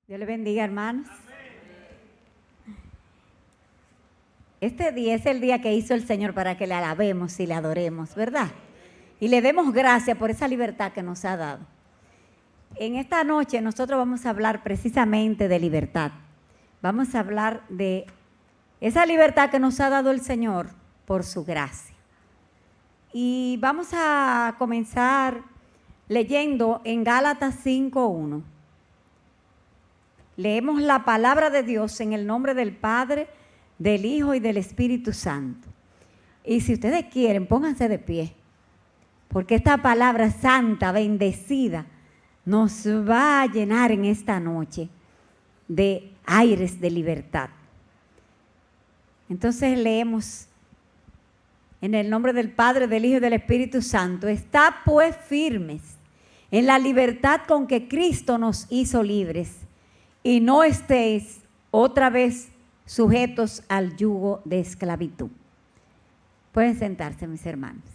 Dios le bendiga, hermanos. Este día es el día que hizo el Señor para que le alabemos y le adoremos, ¿verdad? Y le demos gracias por esa libertad que nos ha dado. En esta noche nosotros vamos a hablar precisamente de libertad. Vamos a hablar de esa libertad que nos ha dado el Señor por su gracia. Y vamos a comenzar leyendo en Gálatas 5:1. Leemos la palabra de Dios en el nombre del Padre, del Hijo y del Espíritu Santo. Y si ustedes quieren, pónganse de pie, porque esta palabra santa, bendecida, nos va a llenar en esta noche de aires de libertad. Entonces leemos en el nombre del Padre, del Hijo y del Espíritu Santo. Estad pues firmes en la libertad con que Cristo nos hizo libres, y no estéis otra vez sujetos al yugo de esclavitud. Pueden sentarse, mis hermanos.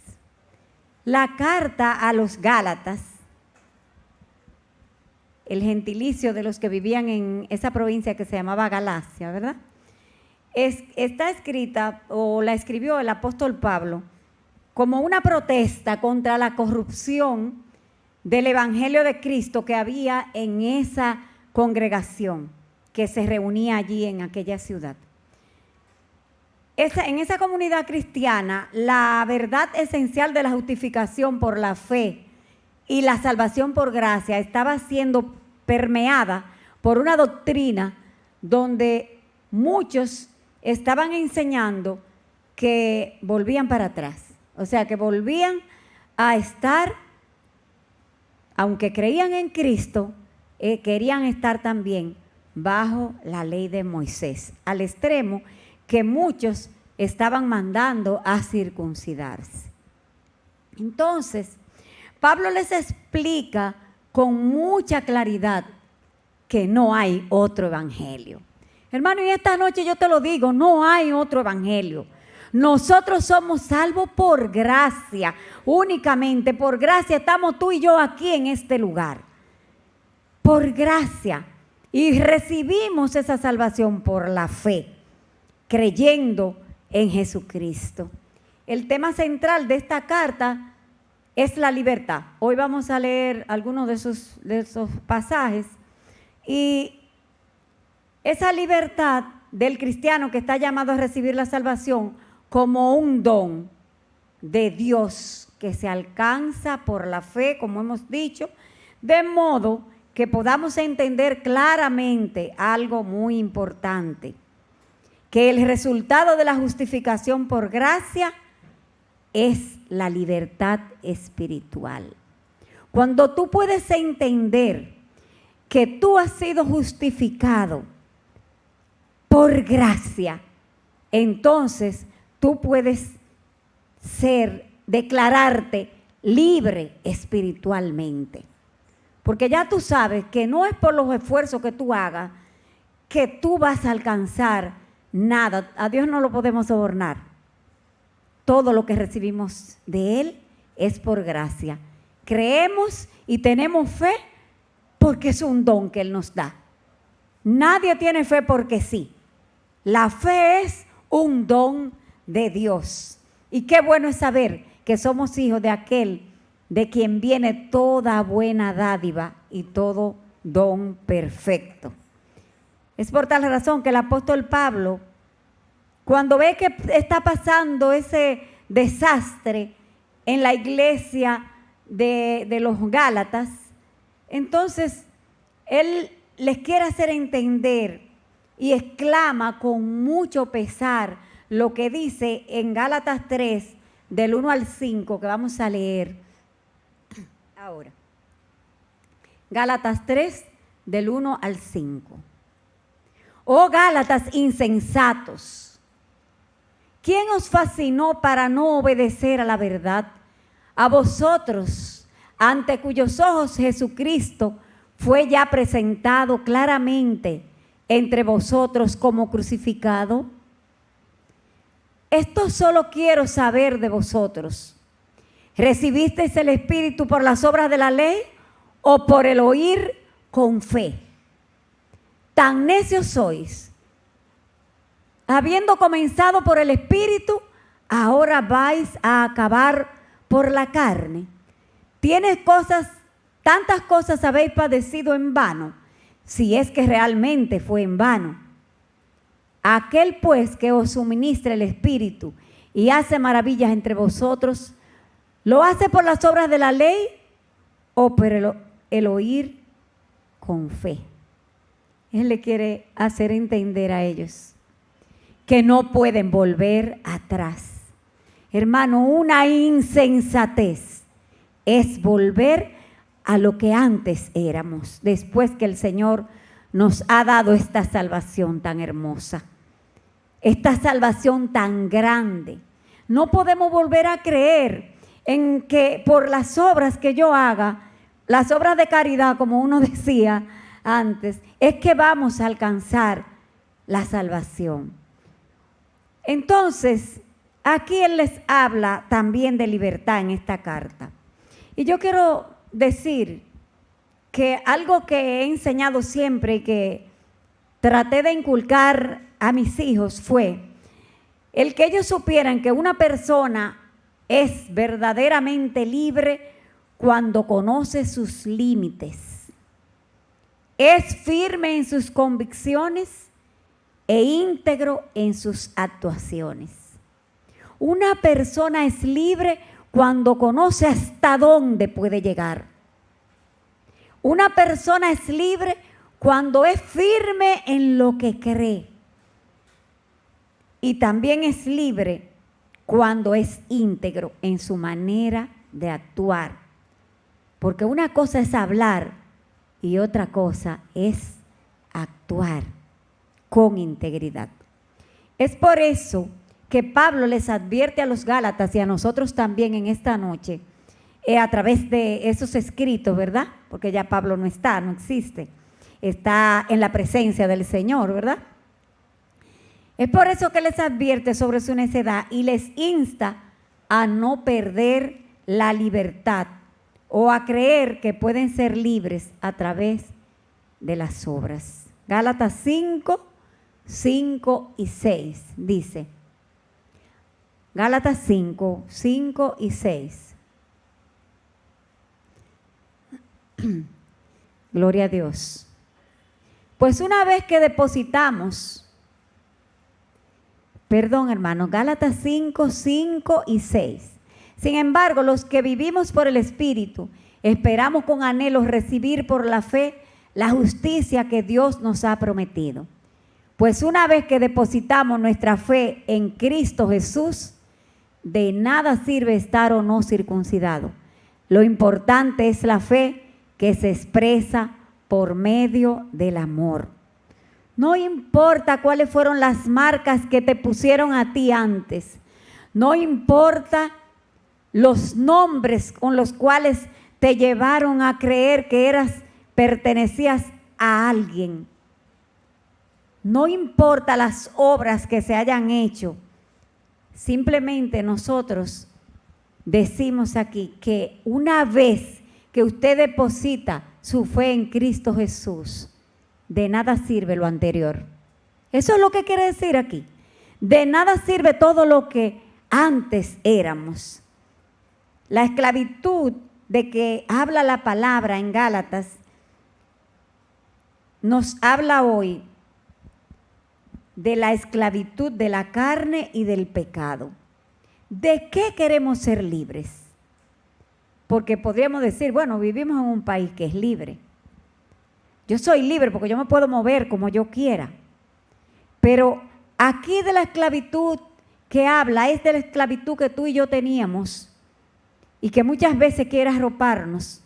La carta a los Gálatas, el gentilicio de los que vivían en esa provincia que se llamaba Galacia, ¿verdad? Está escrita, o la escribió el apóstol Pablo, como una protesta contra la corrupción del evangelio de Cristo que había en esa congregación que se reunía allí en aquella ciudad. En esa comunidad cristiana, la verdad esencial de la justificación por la fe y la salvación por gracia estaba siendo permeada por una doctrina donde muchos estaban enseñando que volvían para atrás, o sea, que volvían a estar, aunque creían en Cristo, querían estar también bajo la ley de Moisés, al extremo que muchos estaban mandando a circuncidarse. Entonces, Pablo les explica con mucha claridad que no hay otro evangelio. Hermano, y esta noche yo te lo digo, no hay otro evangelio. Nosotros somos salvos por gracia, únicamente por gracia estamos tú y yo aquí en este lugar. Por gracia, y recibimos esa salvación por la fe, creyendo en Jesucristo. El tema central de esta carta es la libertad. Hoy vamos a leer algunos de esos pasajes, y esa libertad del cristiano que está llamado a recibir la salvación como un don de Dios que se alcanza por la fe, como hemos dicho, de modo que podamos entender claramente algo muy importante, que el resultado de la justificación por gracia es la libertad espiritual. Cuando tú puedes entender que tú has sido justificado por gracia, entonces tú puedes declararte libre espiritualmente. Porque ya tú sabes que no es por los esfuerzos que tú hagas que tú vas a alcanzar nada. A Dios no lo podemos sobornar. Todo lo que recibimos de Él es por gracia. Creemos y tenemos fe porque es un don que Él nos da. Nadie tiene fe porque sí. La fe es un don de Dios. Y qué bueno es saber que somos hijos de aquel de quien viene toda buena dádiva y todo don perfecto. Es por tal razón que el apóstol Pablo, cuando ve que está pasando ese desastre en la iglesia de los Gálatas, entonces él les quiere hacer entender y exclama con mucho pesar lo que dice en Gálatas 3, del 1 al 5, que vamos a leer ahora. Gálatas 3, del 1 al 5. Oh Gálatas insensatos, ¿quién os fascinó para no obedecer a la verdad? A vosotros, ante cuyos ojos Jesucristo fue ya presentado claramente entre vosotros como crucificado. Esto solo quiero saber de vosotros. ¿Recibisteis el Espíritu por las obras de la ley o por el oír con fe? tan necios sois. Habiendo comenzado por el Espíritu, ahora vais a acabar por la carne. Tantas cosas habéis padecido en vano, si es que realmente fue en vano. Aquel pues que os suministra el Espíritu y hace maravillas entre vosotros, ¿lo hace por las obras de la ley o por el oír con fe? Él le quiere hacer entender a ellos que no pueden volver atrás. Hermano, una insensatez es volver a lo que antes éramos, después que el Señor nos ha dado esta salvación tan hermosa, esta salvación tan grande. No podemos volver a creer en que por las obras que yo haga, las obras de caridad, como uno decía antes, es que vamos a alcanzar la salvación. Entonces, aquí Él les habla también de libertad en esta carta. Y yo quiero decir que algo que he enseñado siempre y que traté de inculcar a mis hijos fue el que ellos supieran que una persona es verdaderamente libre cuando conoce sus límites, es firme en sus convicciones e íntegro en sus actuaciones. Una persona es libre cuando conoce hasta dónde puede llegar. Una persona es libre cuando es firme en lo que cree. Y también es libre cuando es íntegro en su manera de actuar. Porque una cosa es hablar y otra cosa es actuar con integridad. Es por eso que Pablo les advierte a los Gálatas y a nosotros también en esta noche, a través de esos escritos, ¿verdad? Porque ya Pablo no está, no existe. Está en la presencia del Señor, ¿verdad? Es por eso que les advierte sobre su necedad y les insta a no perder la libertad o a creer que pueden ser libres a través de las obras. Gálatas 5, 5 y 6 dice. Gálatas 5, 5 y 6. Gloria a Dios. Pues una vez que depositamos, hermanos, Gálatas 5, 5 y 6. Sin embargo, los que vivimos por el Espíritu, esperamos con anhelo recibir por la fe la justicia que Dios nos ha prometido. Pues una vez que depositamos nuestra fe en Cristo Jesús, de nada sirve estar o no circuncidado. Lo importante es la fe que se expresa por medio del amor. No importa cuáles fueron las marcas que te pusieron a ti antes. No importa los nombres con los cuales te llevaron a creer que pertenecías a alguien. No importa las obras que se hayan hecho. Simplemente nosotros decimos aquí que una vez que usted deposita su fe en Cristo Jesús, de nada sirve lo anterior. Eso es lo que quiere decir aquí. De nada sirve todo lo que antes éramos. La esclavitud de que habla la palabra en Gálatas nos habla hoy de la esclavitud de la carne y del pecado. ¿De qué queremos ser libres? Porque podríamos decir, bueno, vivimos en un país que es libre. Yo soy libre porque yo me puedo mover como yo quiera. Pero aquí de la esclavitud que habla es de la esclavitud que tú y yo teníamos y que muchas veces quiere arroparnos,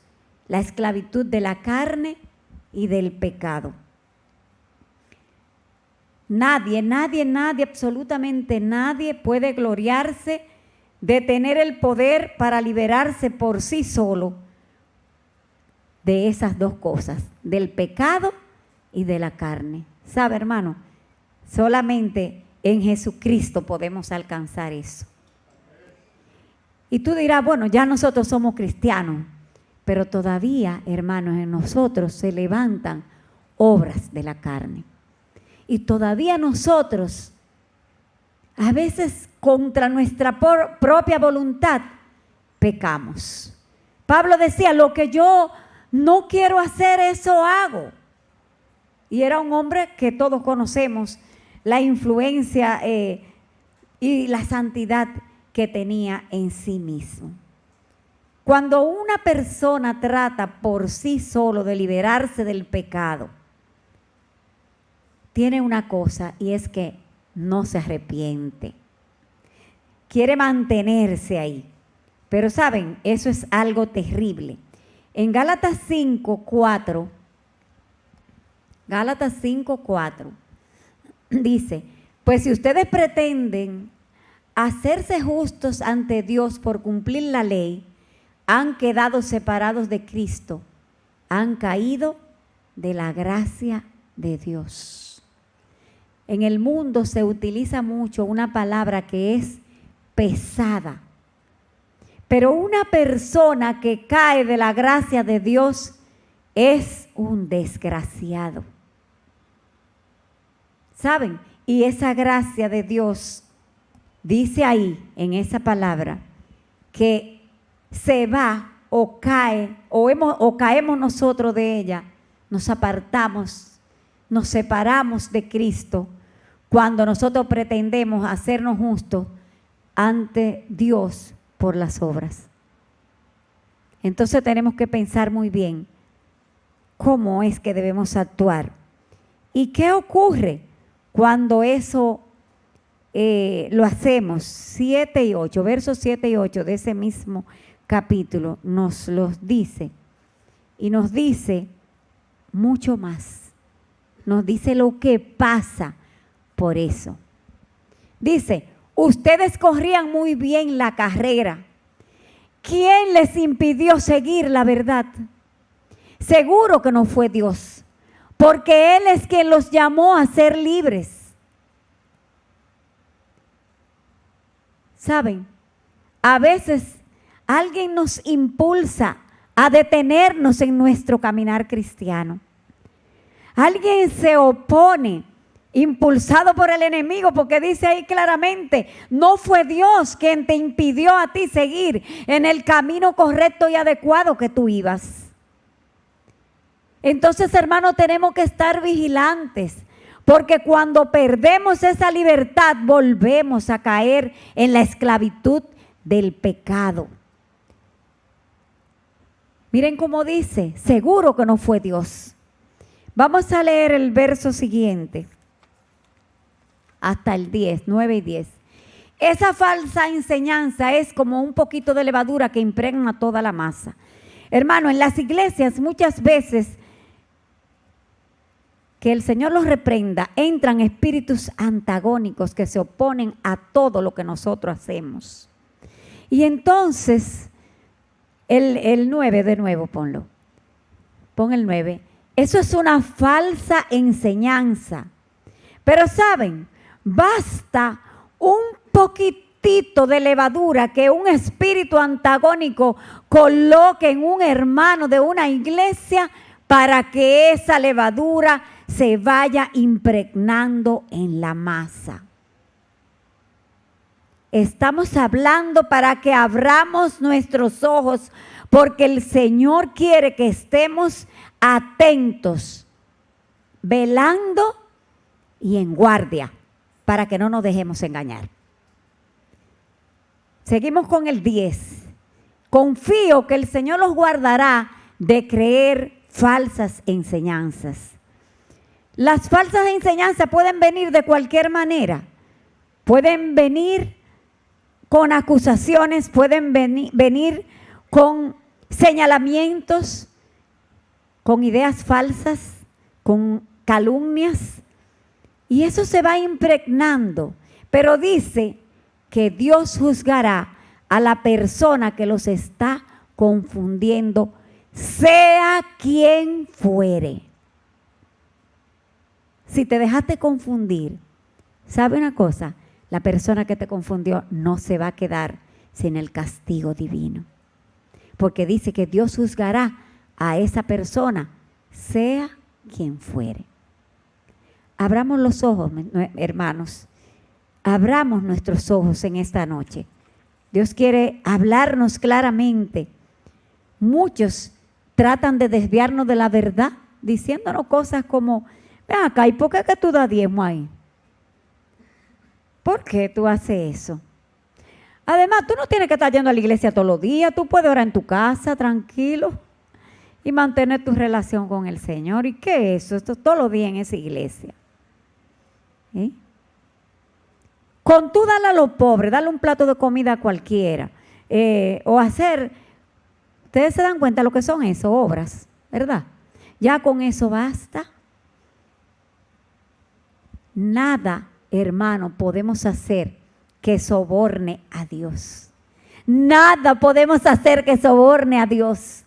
la esclavitud de la carne y del pecado. Nadie, absolutamente nadie puede gloriarse de tener el poder para liberarse por sí solo de esas dos cosas, del pecado y de la carne. ¿Sabe, hermano? Solamente en Jesucristo podemos alcanzar eso. Y tú dirás, bueno, ya nosotros somos cristianos, pero todavía, hermanos, en nosotros se levantan obras de la carne. Y todavía nosotros, a veces contra nuestra propia voluntad, pecamos. Pablo decía, lo que yo no quiero hacer, eso hago. Y era un hombre que todos conocemos la influencia y la santidad que tenía en sí mismo. Cuando una persona trata por sí solo de liberarse del pecado, tiene una cosa, y es que no se arrepiente. Quiere mantenerse ahí. Pero saben, eso es algo terrible. En Gálatas 5:4, dice, pues si ustedes pretenden hacerse justos ante Dios por cumplir la ley, han quedado separados de Cristo, han caído de la gracia de Dios. En el mundo se utiliza mucho una palabra que es pesada. Pero una persona que cae de la gracia de Dios es un desgraciado. ¿Saben? Y esa gracia de Dios dice ahí, en esa palabra, que se va o cae, o caemos nosotros de ella, nos apartamos, nos separamos de Cristo cuando nosotros pretendemos hacernos justos ante Dios por las obras. Entonces tenemos que pensar muy bien cómo es que debemos actuar. ¿Y qué ocurre cuando eso lo hacemos? 7 y 8, versos 7 y 8 de ese mismo capítulo nos los dice. Y nos dice mucho más. Nos dice lo que pasa por eso. Dice, ustedes corrían muy bien la carrera. ¿Quién les impidió seguir la verdad? Seguro que no fue Dios, porque Él es quien los llamó a ser libres. ¿Saben? A veces alguien nos impulsa a detenernos en nuestro caminar cristiano. Alguien se opone, impulsado por el enemigo, porque dice ahí claramente, no fue Dios quien te impidió a ti seguir en el camino correcto y adecuado que tú ibas. Entonces, hermanos, tenemos que estar vigilantes, porque cuando perdemos esa libertad, volvemos a caer en la esclavitud del pecado. Miren cómo dice, seguro que no fue Dios. Vamos a leer el verso siguiente, hasta el 10, 9 y 10. Esa falsa enseñanza es como un poquito de levadura que impregna toda la masa. Hermano, en las iglesias muchas veces, que el Señor los reprenda, entran espíritus antagónicos que se oponen a todo lo que nosotros hacemos. Y entonces, el 9 de nuevo, ponlo. Pon el 9. Eso es una falsa enseñanza. Pero ¿saben? Basta un poquitito de levadura que un espíritu antagónico coloque en un hermano de una iglesia para que esa levadura se vaya impregnando en la masa. Estamos hablando para que abramos nuestros ojos, porque el Señor quiere que estemos atentos, velando y en guardia, para que no nos dejemos engañar. Seguimos con el 10. Confío que el Señor los guardará de creer falsas enseñanzas. Las falsas enseñanzas pueden venir de cualquier manera. Pueden venir con acusaciones, pueden venir con señalamientos, con ideas falsas, con calumnias. Y eso se va impregnando. Pero dice que Dios juzgará a la persona que los está confundiendo, sea quien fuere. Si te dejaste confundir, ¿sabe una cosa? La persona que te confundió no se va a quedar sin el castigo divino. Porque dice que Dios juzgará a esa persona, sea quien fuere. Abramos los ojos, hermanos. Abramos nuestros ojos en esta noche. Dios quiere hablarnos claramente. Muchos tratan de desviarnos de la verdad, diciéndonos cosas como, ven acá, ¿y por qué que tú das diezmo ahí? ¿Por qué tú haces eso? Además, tú no tienes que estar yendo a la iglesia todos los días, tú puedes orar en tu casa, tranquilo, y mantener tu relación con el Señor. ¿Y qué es eso? Esto es todos los días en esa iglesia. ¿Sí? Con tú dale a los pobres, dale un plato de comida a cualquiera, o hacer, ustedes se dan cuenta de lo que son eso, obras, ¿verdad? Ya con eso basta. Nada, hermano, podemos hacer que soborne a Dios. Nada podemos hacer que soborne a Dios.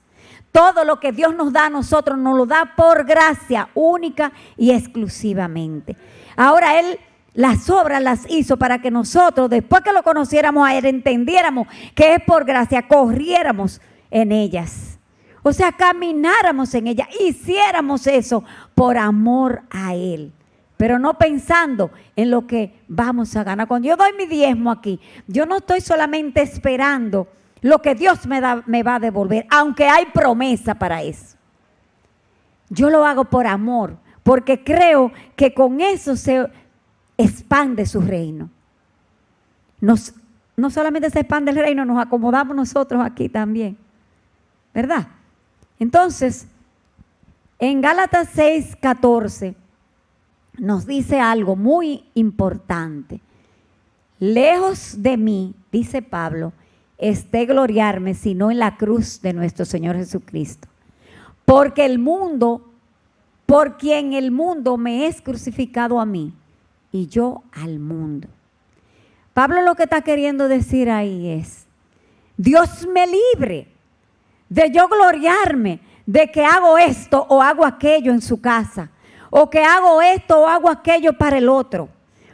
Todo lo que Dios nos da a nosotros nos lo da por gracia única y exclusivamente. Ahora Él las obras las hizo para que nosotros, después que lo conociéramos a Él, entendiéramos que es por gracia, corriéramos en ellas. O sea, camináramos en ellas, hiciéramos eso por amor a Él. Pero no pensando en lo que vamos a ganar. Cuando yo doy mi diezmo aquí, yo no estoy solamente esperando lo que Dios me va a devolver, aunque hay promesa para eso. Yo lo hago por amor, porque creo que con eso se expande su reino. No solamente se expande el reino, nos acomodamos nosotros aquí también, ¿verdad? Entonces, en Gálatas 6:14 nos dice algo muy importante. Lejos de mí, dice Pablo, esté gloriarme, sino en la cruz de nuestro Señor Jesucristo. Porque el mundo, por quien el mundo me es crucificado a mí, y yo al mundo. Pablo lo que está queriendo decir ahí es, Dios me libre de yo gloriarme de que hago esto o hago aquello en su casa, o que hago esto o hago aquello para el otro,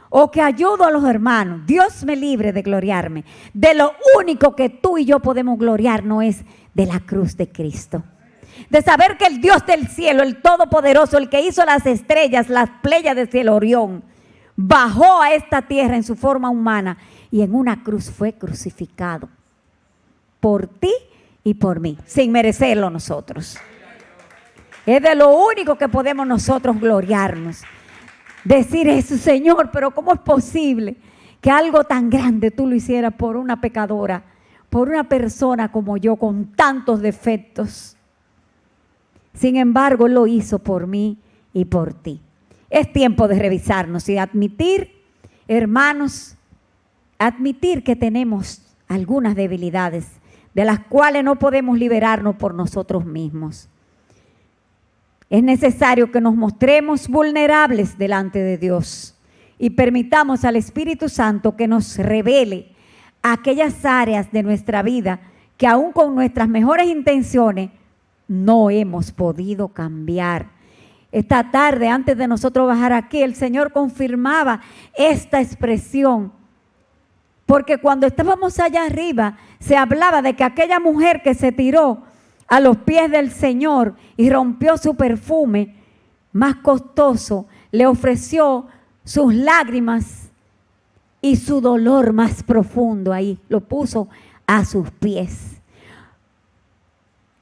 o que ayudo a los hermanos. Dios me libre de gloriarme. De lo único que tú y yo podemos gloriarnos es de la cruz de Cristo. De saber que el Dios del cielo, el Todopoderoso, el que hizo las estrellas, las Pléyades del Orión, bajó a esta tierra en su forma humana y en una cruz fue crucificado por ti y por mí, sin merecerlo nosotros. Es de lo único que podemos nosotros gloriarnos. Decir eso, Señor, pero ¿cómo es posible que algo tan grande tú lo hicieras por una pecadora, por una persona como yo con tantos defectos? Sin embargo, Él lo hizo por mí y por ti. Es tiempo de revisarnos y admitir, hermanos, admitir que tenemos algunas debilidades de las cuales no podemos liberarnos por nosotros mismos. Es necesario que nos mostremos vulnerables delante de Dios y permitamos al Espíritu Santo que nos revele aquellas áreas de nuestra vida que aún con nuestras mejores intenciones no hemos podido cambiar. Esta tarde, antes de nosotros bajar aquí, el Señor confirmaba esta expresión, porque cuando estábamos allá arriba se hablaba de que aquella mujer que se tiró a los pies del Señor y rompió su perfume más costoso, le ofreció sus lágrimas y su dolor más profundo ahí, lo puso a sus pies.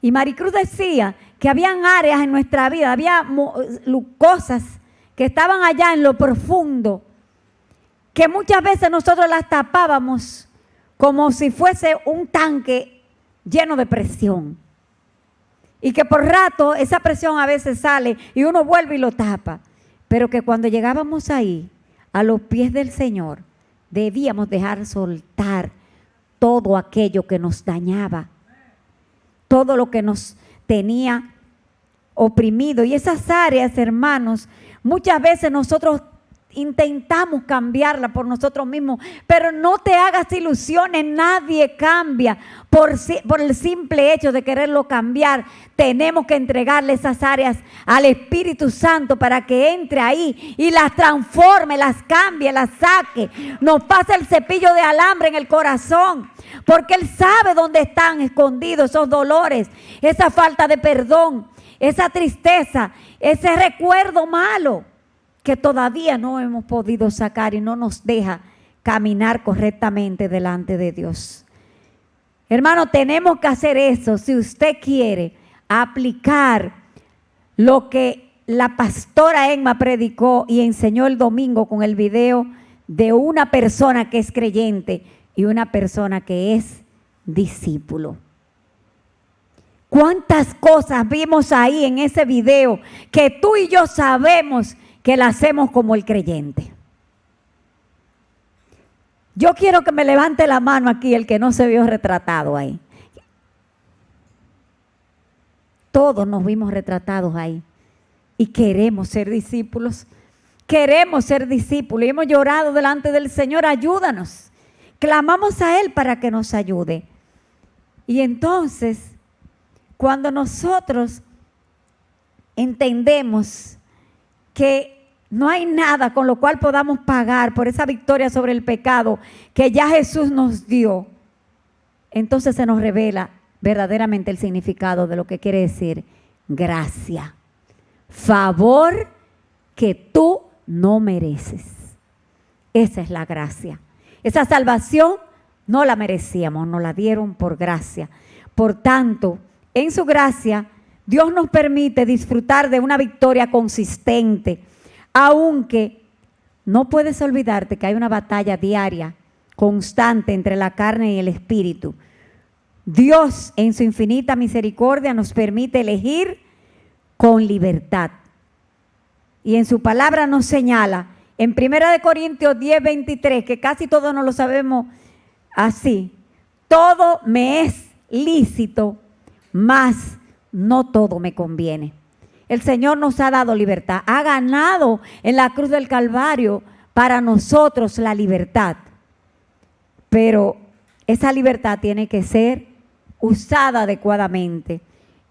Y Maricruz decía que habían áreas en nuestra vida, había cosas que estaban allá en lo profundo, que muchas veces nosotros las tapábamos como si fuese un tanque lleno de presión. Y que por rato esa presión a veces sale y uno vuelve y lo tapa. Pero que cuando llegábamos ahí, a los pies del Señor, debíamos dejar soltar todo aquello que nos dañaba, todo lo que nos tenía oprimido. Y esas áreas, hermanos, muchas veces nosotros intentamos cambiarla por nosotros mismos, pero no te hagas ilusiones, nadie cambia por el simple hecho de quererlo cambiar. Tenemos que entregarle esas áreas al Espíritu Santo para que entre ahí y las transforme, las cambie, las saque. Nos pasa el cepillo de alambre en el corazón, porque Él sabe dónde están escondidos esos dolores, esa falta de perdón, esa tristeza, ese recuerdo malo que todavía no hemos podido sacar y no nos deja caminar correctamente delante de Dios. Hermano, tenemos que hacer eso si usted quiere aplicar lo que la pastora Emma predicó y enseñó el domingo con el video de una persona que es creyente y una persona que es discípulo. ¿Cuántas cosas vimos ahí en ese video que tú y yo sabemos que la hacemos como el creyente? Yo quiero que me levante la mano aquí el que no se vio retratado ahí. Todos nos vimos retratados ahí y queremos ser discípulos. Queremos ser discípulos y hemos llorado delante del Señor, ayúdanos. Clamamos a Él para que nos ayude. Y entonces, cuando nosotros entendemos que no hay nada con lo cual podamos pagar por esa victoria sobre el pecado que ya Jesús nos dio, entonces se nos revela verdaderamente el significado de lo que quiere decir gracia. Favor que tú no mereces. Esa es la gracia. Esa salvación no la merecíamos, nos la dieron por gracia. Por tanto, en su gracia, Dios nos permite disfrutar de una victoria consistente, aunque no puedes olvidarte que hay una batalla diaria, constante entre la carne y el espíritu. Dios, en su infinita misericordia, nos permite elegir con libertad. Y en su palabra nos señala, en 1 Corintios 10:23, que casi todos nos lo sabemos así: todo me es lícito, mas no todo me conviene. El Señor nos ha dado libertad, ha ganado en la cruz del Calvario para nosotros la libertad. Pero esa libertad tiene que ser usada adecuadamente.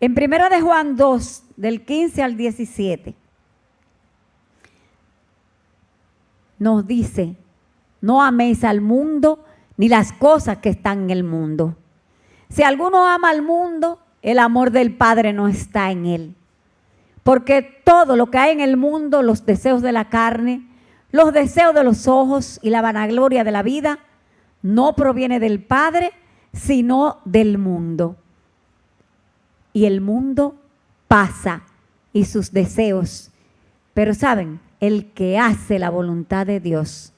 En 1 Juan 2, del 15 al 17, nos dice: no améis al mundo ni las cosas que están en el mundo. Si alguno ama al mundo, el amor del Padre no está en él. Porque todo lo que hay en el mundo, los deseos de la carne, los deseos de los ojos y la vanagloria de la vida, no proviene del Padre, sino del mundo. Y el mundo pasa y sus deseos. Pero ¿saben? El que hace la voluntad de Dios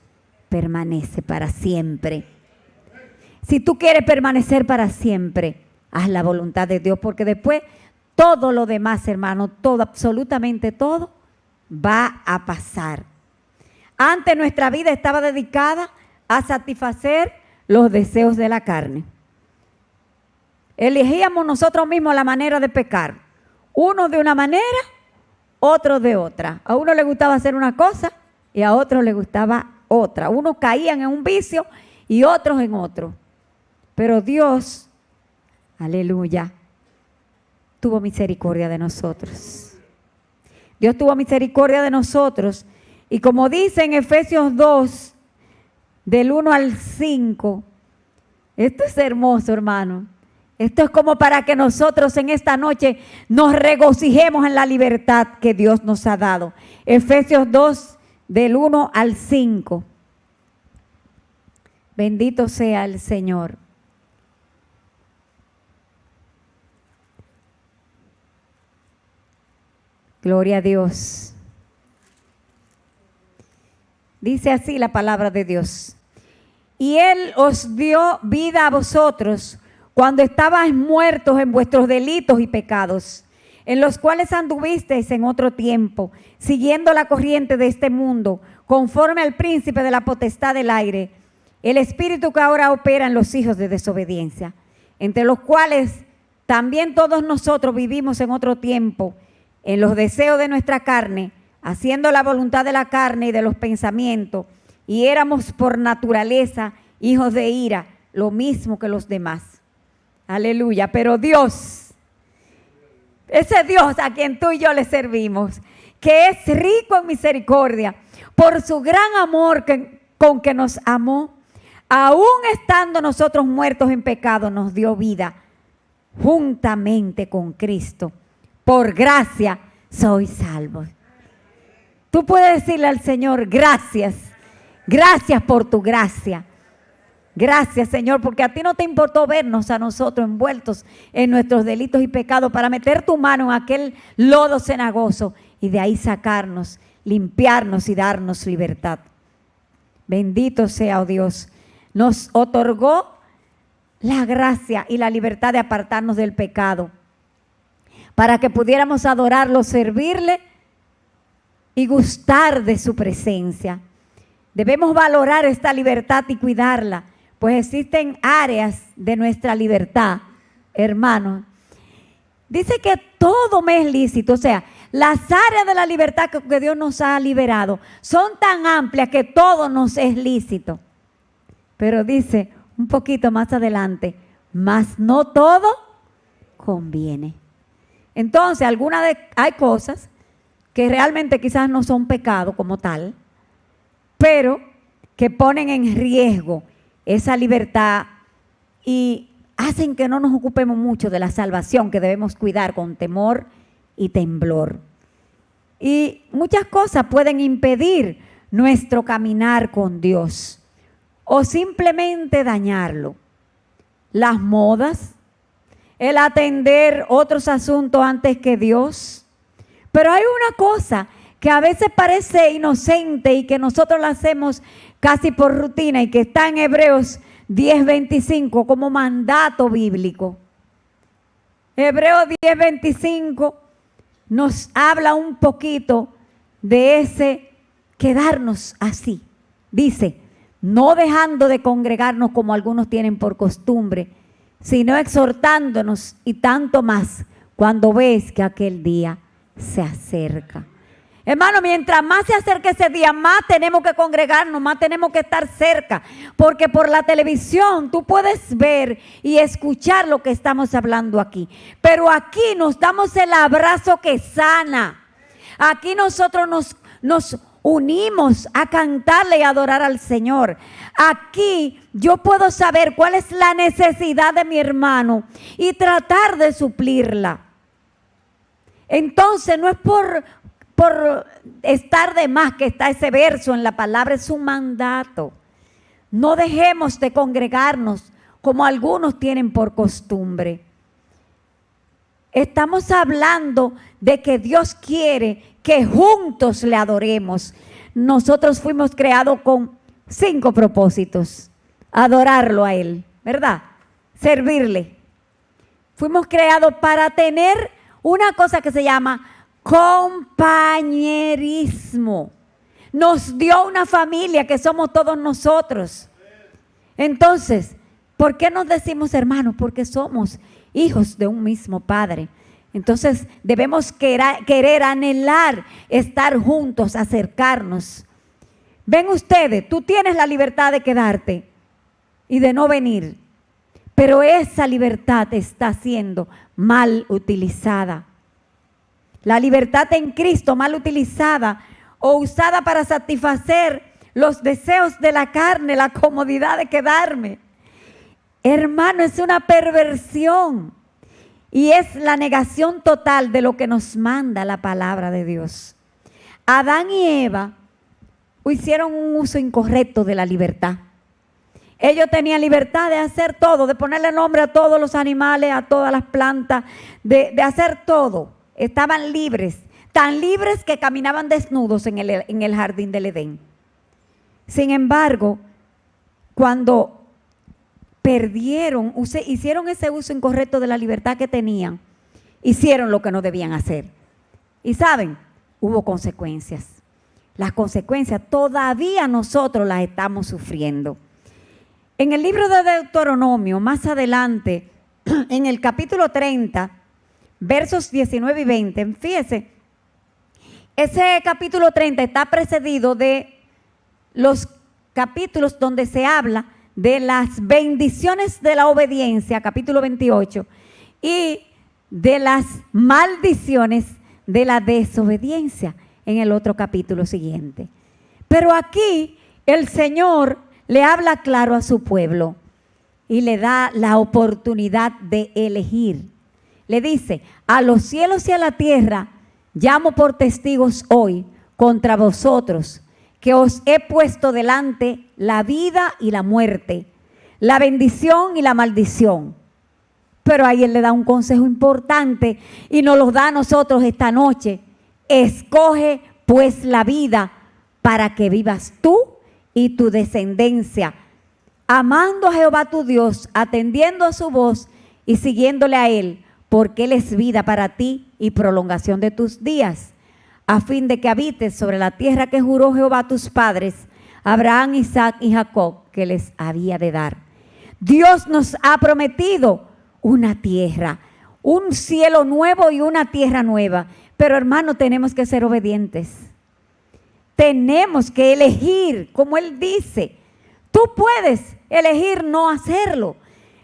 permanece para siempre. Si tú quieres permanecer para siempre, haz la voluntad de Dios, porque después todo lo demás, hermano, todo, absolutamente todo, va a pasar. Antes nuestra vida estaba dedicada a satisfacer los deseos de la carne. Elegíamos nosotros mismos la manera de pecar. Uno de una manera, otro de otra. A uno le gustaba hacer una cosa y a otro le gustaba otra. Unos caían en un vicio y otros en otro. Pero Dios, aleluya, tuvo misericordia de nosotros. Dios tuvo misericordia de nosotros. Y como dice en Efesios 2, del 1 al 5, esto es hermoso, hermano. Esto es como para que nosotros en esta noche nos regocijemos en la libertad que Dios nos ha dado. Efesios 2, del 1 al 5. Bendito sea el Señor. Gloria a Dios. Dice así la palabra de Dios: y Él os dio vida a vosotros cuando estabais muertos en vuestros delitos y pecados, en los cuales anduvisteis en otro tiempo, siguiendo la corriente de este mundo, conforme al príncipe de la potestad del aire, el espíritu que ahora opera en los hijos de desobediencia, entre los cuales también todos nosotros vivimos en otro tiempo, en los deseos de nuestra carne, haciendo la voluntad de la carne y de los pensamientos, y éramos por naturaleza hijos de ira, lo mismo que los demás. Aleluya. Pero Dios, ese Dios a quien tú y yo le servimos, que es rico en misericordia, por su gran amor con que nos amó, aún estando nosotros muertos en pecado, nos dio vida juntamente con Cristo. por gracia sois salvos. Tú puedes decirle al Señor, gracias, gracias por tu gracia. Gracias, Señor, porque a ti no te importó vernos a nosotros envueltos en nuestros delitos y pecados para meter tu mano en aquel lodo cenagoso y de ahí sacarnos, limpiarnos y darnos libertad. Bendito sea, oh Dios. Nos otorgó la gracia y la libertad de apartarnos del pecado para que pudiéramos adorarlo, servirle y gustar de su presencia. Debemos valorar esta libertad y cuidarla, pues existen áreas de nuestra libertad, hermanos. Dice que todo me es lícito, o sea, las áreas de la libertad que Dios nos ha liberado son tan amplias que todo nos es lícito. Pero dice un poquito más adelante, mas no todo conviene. Entonces, hay cosas que realmente quizás no son pecado como tal, pero que ponen en riesgo esa libertad y hacen que no nos ocupemos mucho de la salvación que debemos cuidar con temor y temblor. Y muchas cosas pueden impedir nuestro caminar con Dios o simplemente dañarlo. Las modas, el atender otros asuntos antes que Dios. Pero hay una cosa que a veces parece inocente y que nosotros la hacemos casi por rutina y que está en Hebreos 10:25 como mandato bíblico. Hebreos 10:25 nos habla un poquito de ese quedarnos así. Dice, no dejando de congregarnos como algunos tienen por costumbre, sino exhortándonos y tanto más cuando ves que aquel día se acerca. Hermano, mientras más se acerque ese día, más tenemos que congregarnos, más tenemos que estar cerca, porque por la televisión tú puedes ver y escuchar lo que estamos hablando aquí, pero aquí nos damos el abrazo que sana. Aquí nosotros nos unimos a cantarle y adorar al Señor. Aquí yo puedo saber cuál es la necesidad de mi hermano y tratar de suplirla. Entonces no es por estar de más que está ese verso en la palabra, es un mandato. No dejemos de congregarnos como algunos tienen por costumbre. Estamos hablando de que Dios quiere que juntos le adoremos. Nosotros fuimos creados con 5 propósitos. Adorarlo a Él, ¿verdad? Servirle. Fuimos creados para tener una cosa que se llama compañerismo. Nos dio una familia que somos todos nosotros. Entonces, ¿por qué nos decimos hermanos? Porque somos hijos de un mismo Padre. Entonces debemos querer, anhelar estar juntos, acercarnos. Ven ustedes, tú tienes la libertad de quedarte y de no venir, pero esa libertad está siendo mal utilizada. La libertad en Cristo mal utilizada o usada para satisfacer los deseos de la carne, la comodidad de quedarme. Hermano, es una perversión. Y es la negación total de lo que nos manda la palabra de Dios. Adán y Eva hicieron un uso incorrecto de la libertad. Ellos tenían libertad de hacer todo, de ponerle nombre a todos los animales, a todas las plantas, de hacer todo. Estaban libres, tan libres que caminaban desnudos en el jardín del Edén. Sin embargo, cuando hicieron ese uso incorrecto de la libertad que tenían, hicieron lo que no debían hacer. Y saben, hubo consecuencias. Las consecuencias todavía nosotros las estamos sufriendo. En el libro de Deuteronomio, más adelante, en el capítulo 30, versos 19 y 20, fíjese, ese capítulo 30 está precedido de los capítulos donde se habla de las bendiciones de la obediencia, capítulo 28, y de las maldiciones de la desobediencia en el otro capítulo siguiente. Pero aquí el Señor le habla claro a su pueblo y le da la oportunidad de elegir. le dice: a los cielos y a la tierra llamo por testigos hoy contra vosotros, que os he puesto delante la vida y la muerte, la bendición y la maldición. Pero ahí él le da un consejo importante y nos lo da a nosotros esta noche. Escoge pues la vida para que vivas tú y tu descendencia, amando a Jehová tu Dios, atendiendo a su voz y siguiéndole a él, porque él es vida para ti y prolongación de tus días, a fin de que habites sobre la tierra que juró Jehová a tus padres, Abraham, Isaac y Jacob, que les había de dar. Dios nos ha prometido una tierra, un cielo nuevo y una tierra nueva. Pero hermano, tenemos que ser obedientes. Tenemos que elegir, como él dice. Tú puedes elegir no hacerlo,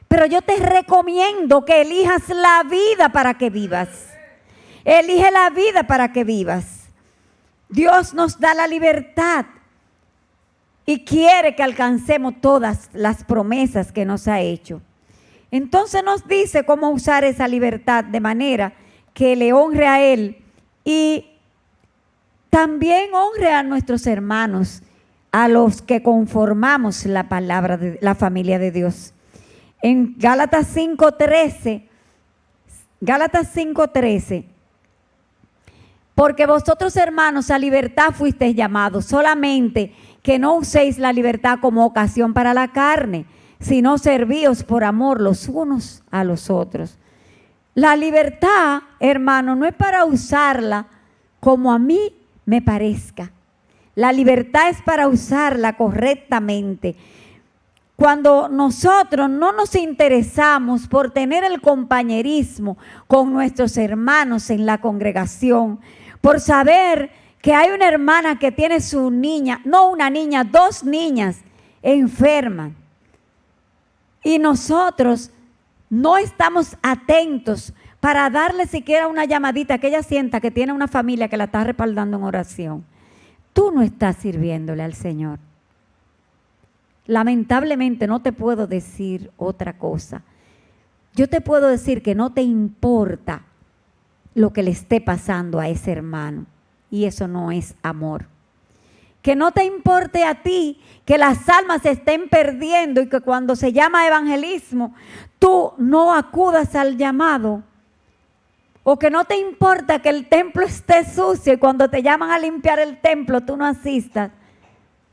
pero yo te recomiendo que elijas la vida para que vivas. Elige la vida para que vivas. Dios nos da la libertad y quiere que alcancemos todas las promesas que nos ha hecho. Entonces nos dice cómo usar esa libertad de manera que le honre a él y también honre a nuestros hermanos, a los que conformamos la palabra de la familia de Dios. En Gálatas 5:13, porque vosotros, hermanos, a libertad fuisteis llamados, solamente que no uséis la libertad como ocasión para la carne, sino servíos por amor los unos a los otros. La libertad, hermano, no es para usarla como a mí me parezca. La libertad es para usarla correctamente. Cuando nosotros no nos interesamos por tener el compañerismo con nuestros hermanos en la congregación, por saber que hay una hermana que tiene su niña, no una niña, 2 niñas enfermas, y nosotros no estamos atentos para darle siquiera una llamadita que ella sienta que tiene una familia que la está respaldando en oración, tú no estás sirviéndole al Señor. Lamentablemente no te puedo decir otra cosa. Yo te puedo decir que no te importa lo que le esté pasando a ese hermano, y eso no es amor. Que no te importe a ti que las almas se estén perdiendo y que cuando se llama evangelismo tú no acudas al llamado. O que no te importa que el templo esté sucio y cuando te llaman a limpiar el templo tú no asistas.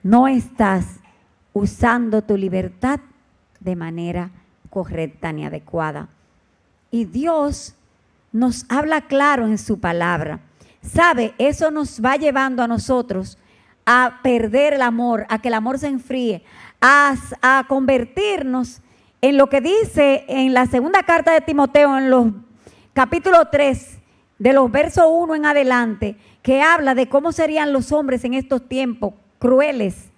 No estás usando tu libertad de manera correcta ni adecuada. Y Dios nos habla claro en su palabra. ¿Sabe? Eso nos va llevando a nosotros a perder el amor, a que el amor se enfríe, a convertirnos en lo que dice en la segunda carta de Timoteo, en los capítulo 3, de los versos 1 en adelante, que habla de cómo serían los hombres en estos tiempos: crueles,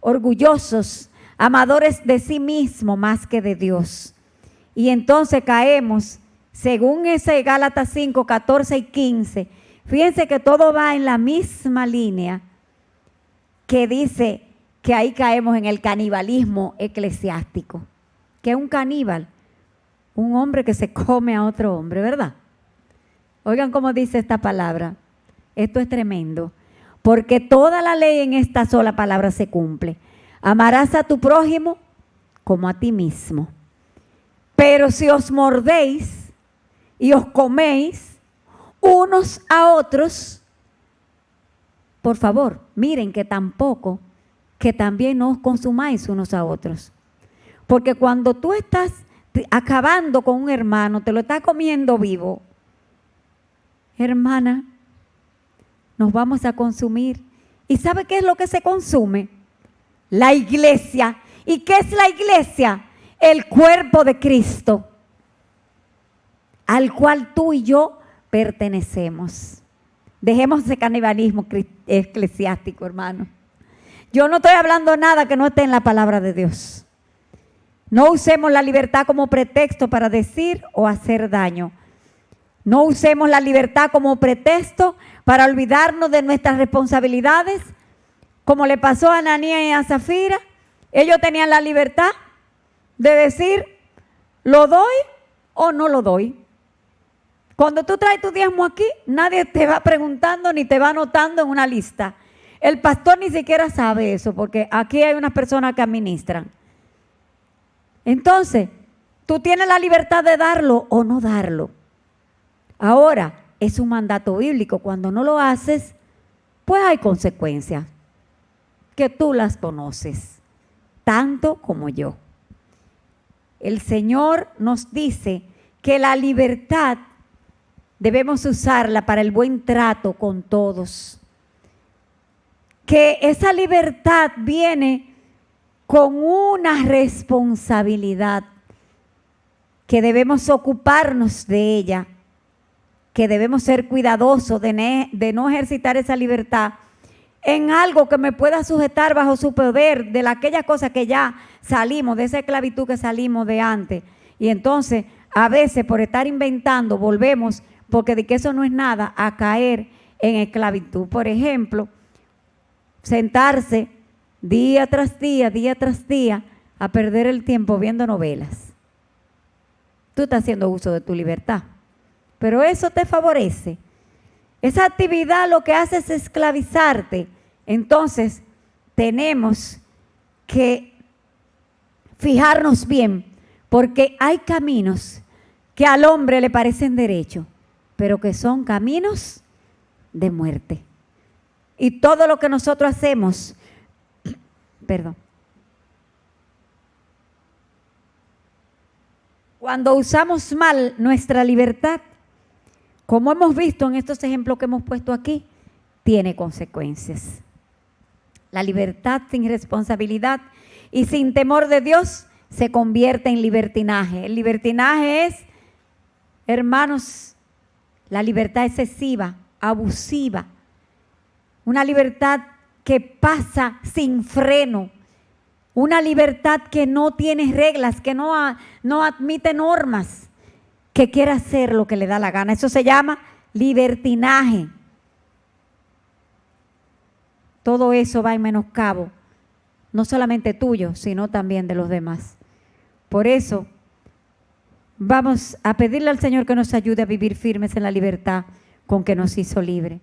orgullosos, amadores de sí mismos más que de Dios. Y entonces caemos, según ese Gálatas 5, 14 y 15, fíjense que todo va en la misma línea, que dice que ahí caemos en el canibalismo eclesiástico. ¿Qué es un caníbal? Un hombre que se come a otro hombre, ¿verdad? Oigan cómo dice esta palabra. Esto es tremendo. Porque toda la ley en esta sola palabra se cumple. Amarás a tu prójimo como a ti mismo. Pero si os mordéis y os coméis unos a otros, por favor, miren que tampoco, que también no os consumáis unos a otros. Porque cuando tú estás acabando con un hermano, te lo estás comiendo vivo, hermana, nos vamos a consumir. ¿Y sabe qué es lo que se consume? La iglesia. ¿Y qué es la iglesia? El cuerpo de Cristo, al cual tú y yo pertenecemos. Dejemos ese canibalismo eclesiástico, hermano. Yo no estoy hablando nada que no esté en la palabra de Dios. No usemos la libertad como pretexto para decir o hacer daño. No usemos la libertad como pretexto para olvidarnos de nuestras responsabilidades, como le pasó a Ananías y a Zafira. Ellos tenían la libertad de decir, ¿lo doy o no lo doy? Cuando tú traes tu diezmo aquí, nadie te va preguntando ni te va anotando en una lista. El pastor ni siquiera sabe eso, porque aquí hay unas personas que administran. Entonces, tú tienes la libertad de darlo o no darlo. Ahora, es un mandato bíblico. Cuando no lo haces, pues hay consecuencias que tú las conoces, tanto como yo. El Señor nos dice que la libertad debemos usarla para el buen trato con todos. Que esa libertad viene con una responsabilidad, que debemos ocuparnos de ella, que debemos ser cuidadosos de no ejercitar esa libertad en algo que me pueda sujetar bajo su poder, de aquella cosa que ya salimos, de esa esclavitud que salimos de antes. Y entonces, a veces por estar inventando, volvemos, porque de que eso no es nada, a caer en esclavitud. Por ejemplo, sentarse día tras día, a perder el tiempo viendo novelas. Tú estás haciendo uso de tu libertad, pero eso te favorece. Esa actividad lo que hace es esclavizarte. Entonces, tenemos que fijarnos bien, porque hay caminos que al hombre le parecen derechos, pero que son caminos de muerte. Y todo lo que nosotros hacemos, cuando usamos mal nuestra libertad, como hemos visto en estos ejemplos que hemos puesto aquí, tiene consecuencias. La libertad sin responsabilidad y sin temor de Dios se convierte en libertinaje. El libertinaje es, hermanos, la libertad excesiva, abusiva. Una libertad que pasa sin freno. Una libertad que no tiene reglas, que no admite normas, que quiere hacer lo que le da la gana. Eso se llama libertinaje. Todo eso va en menoscabo, no solamente tuyo, sino también de los demás. Por eso, vamos a pedirle al Señor que nos ayude a vivir firmes en la libertad con que nos hizo libre.